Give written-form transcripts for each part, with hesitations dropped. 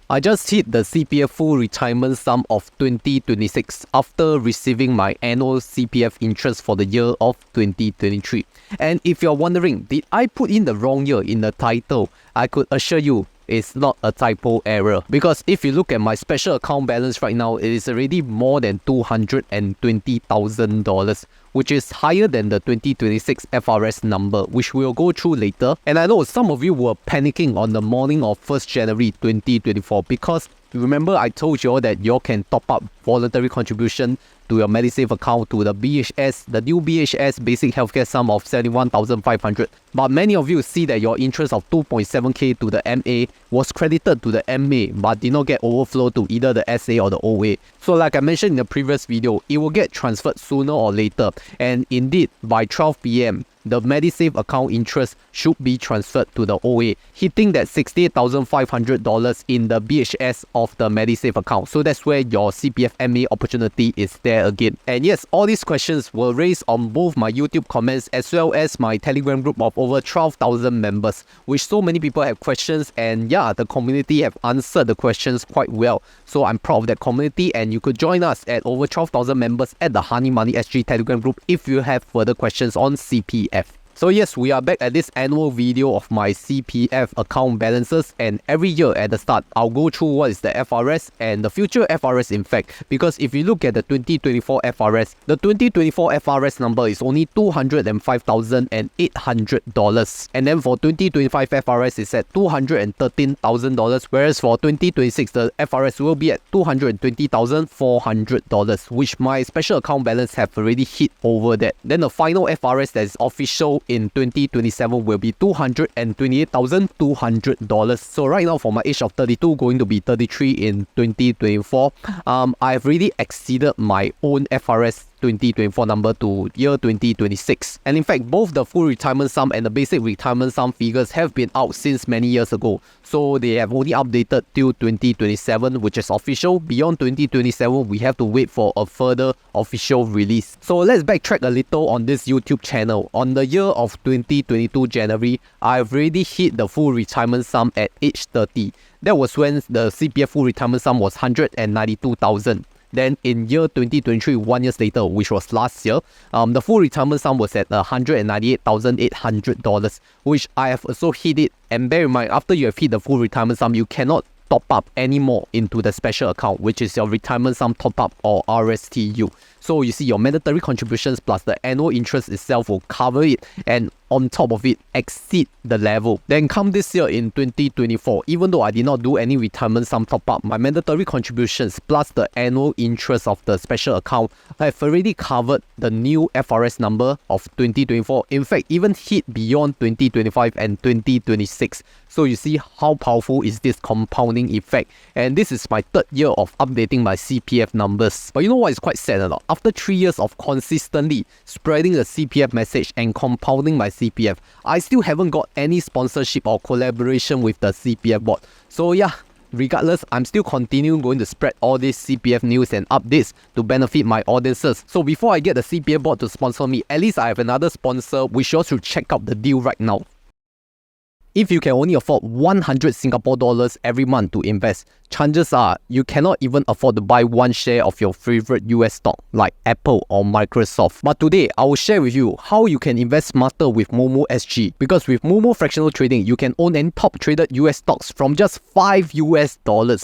I just hit the CPF Full Retirement Sum of 2026 after receiving my annual CPF interest for the year of 2023. And if you're wondering, did I put in the wrong year in the title? I could assure you, it's not a typo error, because if you look at my special account balance right now, it is already more than $220,000, which is higher than the 2026 FRS number, which we'll go through later. And I know some of you were panicking on the morning of 1st January 2024 because remember I told you all that you all can top up voluntary contribution to your Medisave account to the BHS, the new BHS basic healthcare sum of 71,500. But many of you see that your interest of 2.7k to the MA was credited to the MA but did not get overflow to either the SA or the OA. So like I mentioned in the previous video, it will get transferred sooner or later. And indeed, by 12 PM, the Medisave account interest should be transferred to the OA, hitting that $68,500 in the BHS of the Medisave account. So that's where your CPF MA opportunity is there again. And yes, all these questions were raised on both my YouTube comments as well as my Telegram group of over 12,000 members, which so many people have questions, and yeah, the community have answered the questions quite well. So I'm proud of that community, and you could join us at over 12,000 members at the Honey Money SG Telegram group if you have further questions on CPF. So yes, we are back at this annual video of my CPF account balances, and every year at the start, I'll go through what is the FRS and the future FRS in fact, because if you look at the 2024 FRS, the 2024 FRS number is only $205,800, and then for 2025 FRS is at $213,000, whereas for 2026 the FRS will be at $220,400, which my special account balance have already hit over that. Then the final FRS that is official in 2027 will be $228,200. So right now, for my age of 32, going to be 33 in 2024, I've really exceeded my own FRS 2024 number to year 2026. And in fact, both the full retirement sum and the basic retirement sum figures have been out since many years ago. So they have only updated till 2027, which is official. Beyond 2027, we have to wait for a further official release. So let's backtrack a little on this YouTube channel. On the year of 2022 January, I've already hit the full retirement sum at age 30. That was when the CPF full retirement sum was 192,000. Then in year 2023, 1 year later, which was last year, the full retirement sum was at $198,800, which I have also hit it. And bear in mind, after you have hit the full retirement sum, you cannot top up anymore into the special account, which is your retirement sum top up or RSTU. So you see, your mandatory contributions plus the annual interest itself will cover it, and on top of it, exceed the level. Then come this year in 2024, even though I did not do any retirement sum top up, my mandatory contributions plus the annual interest of the special account have already covered the new FRS number of 2024. In fact, even hit beyond 2025 and 2026. So you see how powerful is this compounding effect. And this is my third year of updating my CPF numbers. But you know what is quite sad or not? After 3 years of consistently spreading the CPF message and compounding my CPF, I still haven't got any sponsorship or collaboration with the CPF board. So yeah, regardless, I'm still continuing going to spread all this CPF news and updates to benefit my audiences. So before I get the CPF board to sponsor me, at least I have another sponsor which you all should check out the deal right now. If you can only afford 100 Singapore dollars every month to invest, chances are you cannot even afford to buy one share of your favorite US stock like Apple or Microsoft. But today, I will share with you how you can invest smarter with Moomoo SG. Because with Moomoo fractional trading, you can own any top traded US stocks from just $5 US.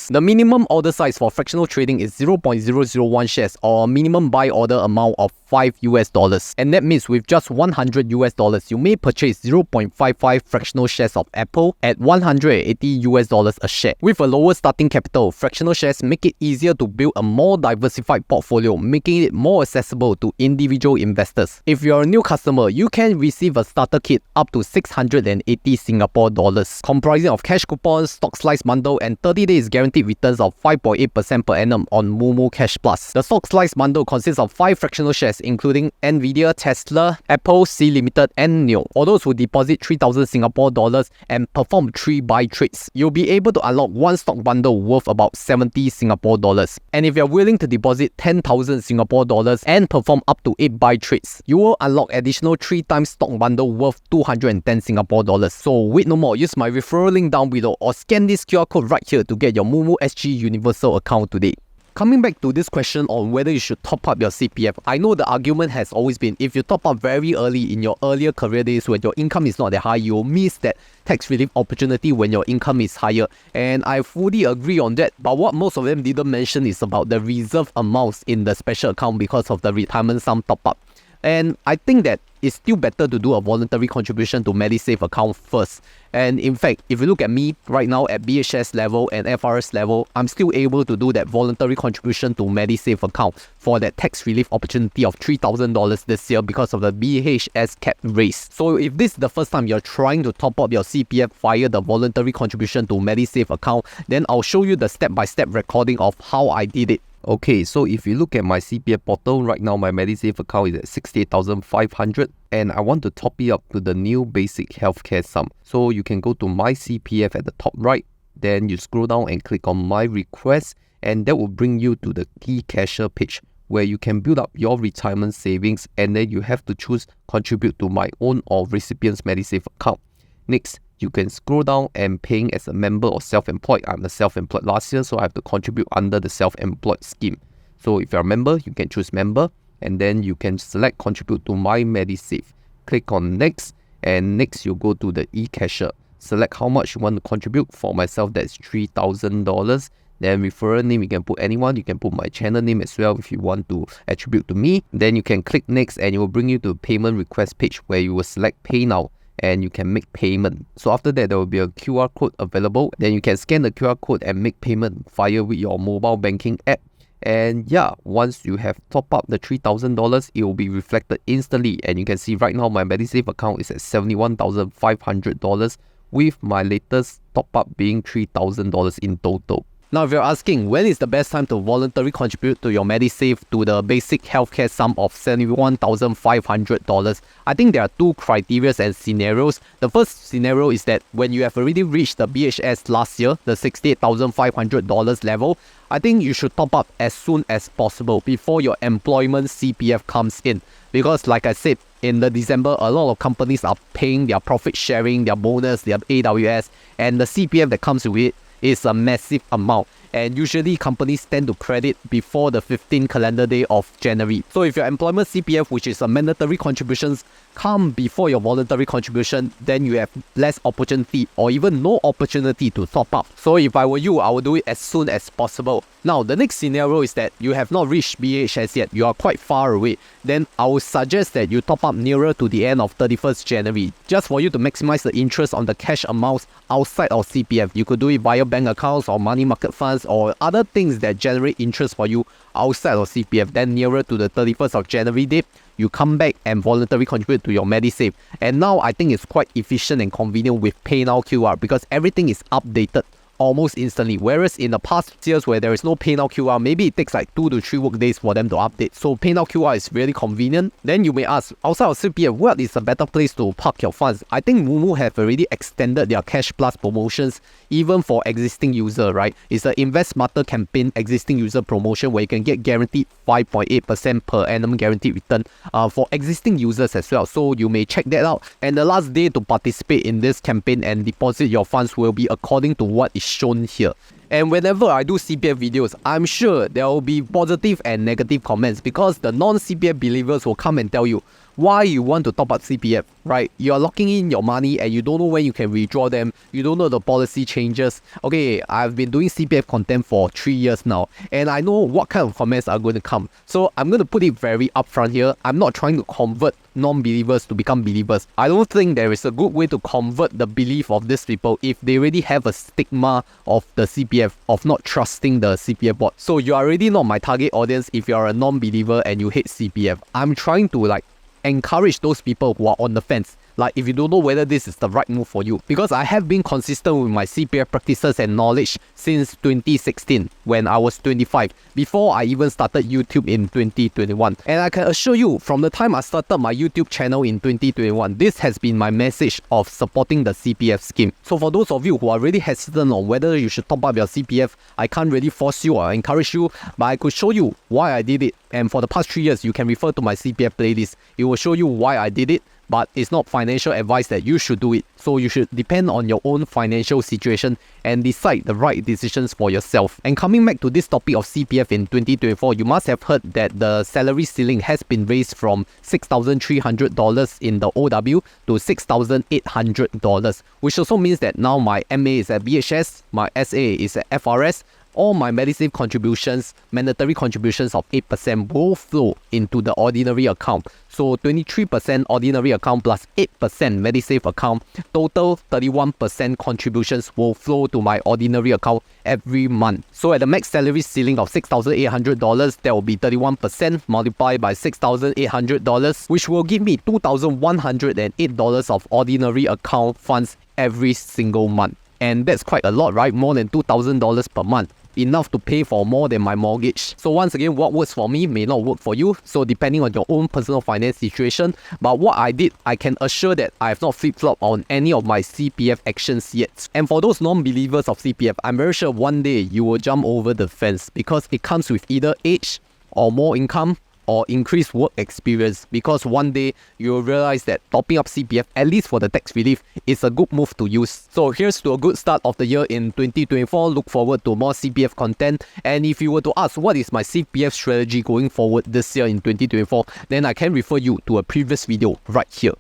The minimum order size for fractional trading is 0.001 shares or a minimum buy order amount of $5 US. And that means with just $100 US, you may purchase 0.55 fractional shares of Apple at $180 US a share. With a lower starting capital, fractional shares make it easier to build a more diversified portfolio, making it more accessible to individual investors. If you're a new customer, you can receive a starter kit up to 680 Singapore dollars, comprising of cash coupons, stock slice bundle, and 30 days guaranteed returns of 5.8% per annum on Moomoo Cash Plus. The stock slice bundle consists of 5 fractional shares, including Nvidia, Tesla, Apple, C Limited, and NIO. For those who deposit 3,000 Singapore dollars, and perform 3 buy trades, you'll be able to unlock one stock bundle worth about 70 Singapore dollars. And if you're willing to deposit 10,000 Singapore dollars and perform up to 8 buy trades, you will unlock additional 3 times stock bundle worth 210 Singapore dollars. So wait no more, use my referral link down below or scan this QR code right here to get your Moomoo SG Universal account today. Coming back to this question on whether you should top up your CPF, I know the argument has always been if you top up very early in your earlier career days when your income is not that high, you'll miss that tax relief opportunity when your income is higher. And I fully agree on that, but what most of them didn't mention is about the reserve amounts in the special account because of the retirement sum top up. And I think that it's still better to do a voluntary contribution to Medisave account first. And in fact, if you look at me right now at BHS level and FRS level, I'm still able to do that voluntary contribution to Medisave account for that tax relief opportunity of $3,000 this year because of the BHS cap raise. So if this is the first time you're trying to top up your CPF via the voluntary contribution to Medisave account, then I'll show you the step-by-step recording of how I did it. Okay, so if you look at my CPF portal, right now my Medisave account is at 68,500 and I want to top it up to the new basic healthcare sum. So you can go to my CPF at the top right, then you scroll down and click on my request, and that will bring you to the key cashier page where you can build up your retirement savings, and then you have to choose contribute to my own or recipient's Medisave account. Next, you can scroll down and paying as a member or self-employed. I'm a self-employed last year, so I have to contribute under the self-employed scheme. So if you're a member, you can choose member, and then you can select contribute to my Medisave. Click on next, and next you go to the e-cashier. Select how much you want to contribute. For myself, that's $3,000. Then referral name, you can put anyone. You can put my channel name as well if you want to attribute to me. Then you can click next, and it will bring you to the payment request page where you will select pay now, and you can make payment. So after that, there will be a QR code available. Then you can scan the QR code and make payment via with your mobile banking app. And yeah, once you have top up the $3,000, it will be reflected instantly. And you can see right now my Medisave account is at $71,500 with my latest top up being $3,000 in total. Now, if you're asking when is the best time to voluntarily contribute to your Medisave to the basic healthcare sum of $71,500, I think there are two criteria and scenarios. The first scenario is that when you have already reached the BHS last year, the $68,500 level, I think you should top up as soon as possible before your employment CPF comes in. Because like I said, in the December, a lot of companies are paying their profit sharing, their bonus, their AWS, and the CPF that comes with it is a massive amount, and usually companies tend to credit before the 15th calendar day of January. So if your employment CPF, which is a mandatory contributions, come before your voluntary contribution, then you have less opportunity or even no opportunity to top up. So if I were you, I would do it as soon as possible. Now, the next scenario is that you have not reached BHS yet, you are quite far away. Then I would suggest that you top up nearer to the end of 31st January, just for you to maximize the interest on the cash amounts outside of CPF. You could do it via bank accounts or money market funds or other things that generate interest for you outside of CPF. Then nearer to the 31st of January date, you come back and voluntarily contribute to your Medisave. And now I think it's quite efficient and convenient with Pay Now QR because everything is updated almost instantly. Whereas in the past years where there is no Pay Now QR, maybe it takes like 2 to 3 work days for them to update. So Pay Now QR is really convenient. Then you may ask, outside of CPF, what is a better place to park your funds? I think Moomoo have already extended their Cash Plus promotions even for existing user, right? It's the Invest Smarter campaign existing user promotion where you can get guaranteed 5.8% per annum guaranteed return for existing users as well. So you may check that out. And the last day to participate in this campaign and deposit your funds will be according to what is shown here. And whenever I do CPF videos, I'm sure there will be positive and negative comments because the non-CPF believers will come and tell you why you want to top up CPF, right? You're locking in your money and you don't know when you can withdraw them. You don't know the policy changes. Okay, I've been doing CPF content for 3 years now and I know what kind of comments are going to come. So I'm going to put it very upfront here. I'm not trying to convert non-believers to become believers. I don't think there is a good way to convert the belief of these people if they already have a stigma of the CPF, of not trusting the CPF board. So you're already not my target audience if you're a non-believer and you hate CPF. I'm trying to encourage those people who are on the fence. like if you don't know whether this is the right move for you. Because I have been consistent with my CPF practices and knowledge since 2016 when I was 25, before I even started YouTube in 2021. And I can assure you, from the time I started my YouTube channel in 2021, this has been my message of supporting the CPF scheme. So for those of you who are really hesitant on whether you should top up your CPF, I can't really force you or encourage you, but I could show you why I did it. And for the past 3 years, you can refer to my CPF playlist. It will show you why I did it, but it's not financial advice that you should do it. So you should depend on your own financial situation and decide the right decisions for yourself. And coming back to this topic of CPF in 2024, you must have heard that the salary ceiling has been raised from $6,300 in the OW to $6,800, which also means that now my MA is at BHS, my SA is at FRS, all my Medisave contributions, mandatory contributions of 8% will flow into the ordinary account. So 23% ordinary account plus 8% Medisave account, total 31% contributions will flow to my ordinary account every month. So at the max salary ceiling of $6,800, there will be 31% multiplied by $6,800, which will give me $2,108 of ordinary account funds every single month. And that's quite a lot, right? More than $2,000 per month. Enough to pay for more than my mortgage. So once again, what works for me may not work for you, so depending on your own personal finance situation. But what I did, I can assure that I have not flip-flopped on any of my CPF actions yet. And for those non-believers of CPF, I'm very sure one day you will jump over the fence, because it comes with either age or more income or increased work experience, because one day you will realize that topping up CPF, at least for the tax relief, is a good move to use. So here's to a good start of the year in 2024. Look forward to more CPF content. And if you were to ask what is my CPF strategy going forward this year in 2024, then I can refer you to a previous video right here.